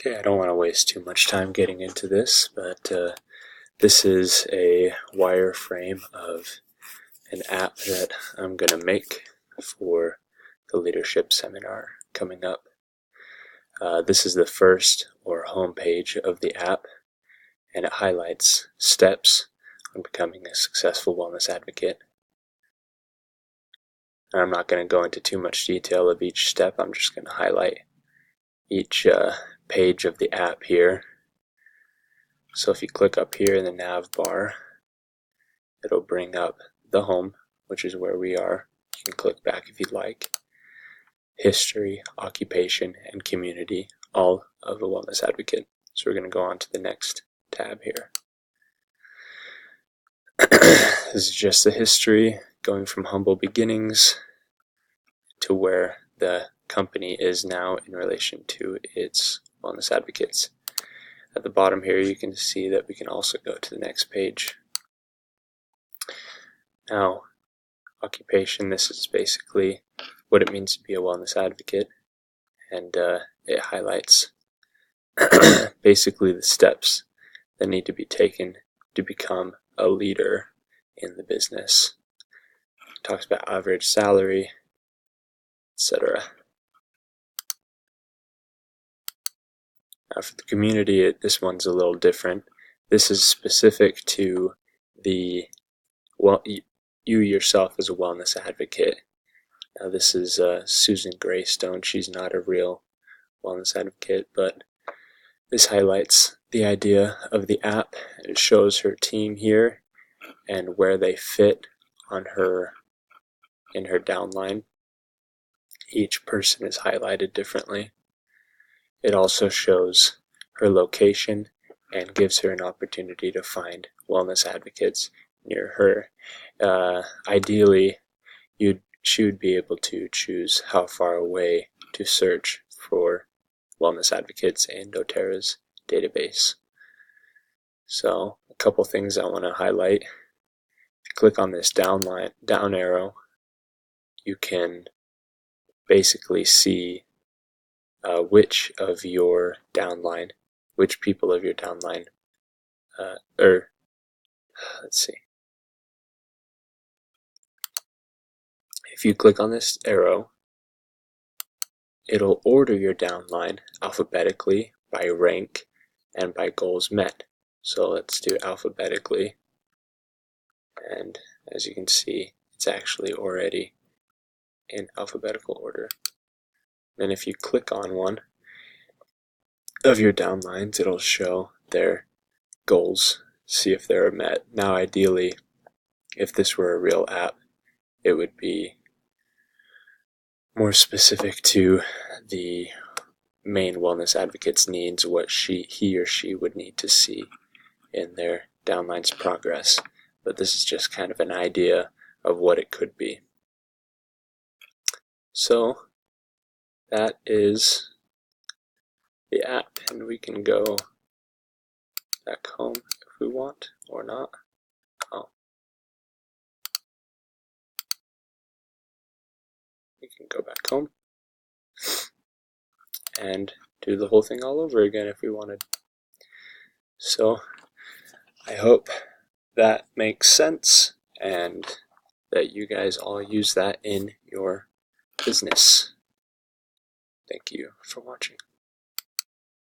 Okay, I don't want to waste too much time getting into this, but this is a wireframe of an app that I'm going to make for the leadership seminar coming up. This is the first or home page of the app, and it highlights steps on becoming a successful wellness advocate. And I'm not going to go into too much detail of each step. I'm just going to highlight each page of the app here. So if you click up here in the nav bar, it'll bring up the home, which is where we are. You can click back if you'd like. History, occupation, and community, all of a wellness advocate. So we're going to go on to the next tab here. This is just the history, going from humble beginnings to where the company is now in relation to its wellness advocates. At the bottom here, you can see that we can also go to the next page. Now, occupation, this is basically what it means to be a wellness advocate, and it highlights basically the steps that need to be taken to become a leader in the business. It talks about average salary, etc. Now for the community, this one's a little different. This is specific to the, well, you yourself as a wellness advocate. Now this is Susan Greystone. She's not a real wellness advocate, but this highlights the idea of the app. It shows her team here and where they fit on in her downline. Each person is highlighted differently. It also shows her location and gives her an opportunity to find wellness advocates near her. Ideally, she would be able to choose how far away to search for wellness advocates in doTERRA's database. So a couple things I want to highlight. If you click on this down arrow, you can basically see which people of your downline, let's see. If you click on this arrow, it'll order your downline alphabetically by rank and by goals met. So let's do alphabetically, and as you can see, it's actually already in alphabetical order. Then if you click on one of your downlines, it'll show their goals, see if they're met. Now ideally, if this were a real app, it would be more specific to the main wellness advocate's needs, what he or she would need to see in their downline's progress. But this is just kind of an idea of what it could be. So that is the app, and we can go back home if we want or not. We can go back home and do the whole thing all over again if we wanted. So I hope that makes sense and that you guys all use that in your business. Thank you for watching.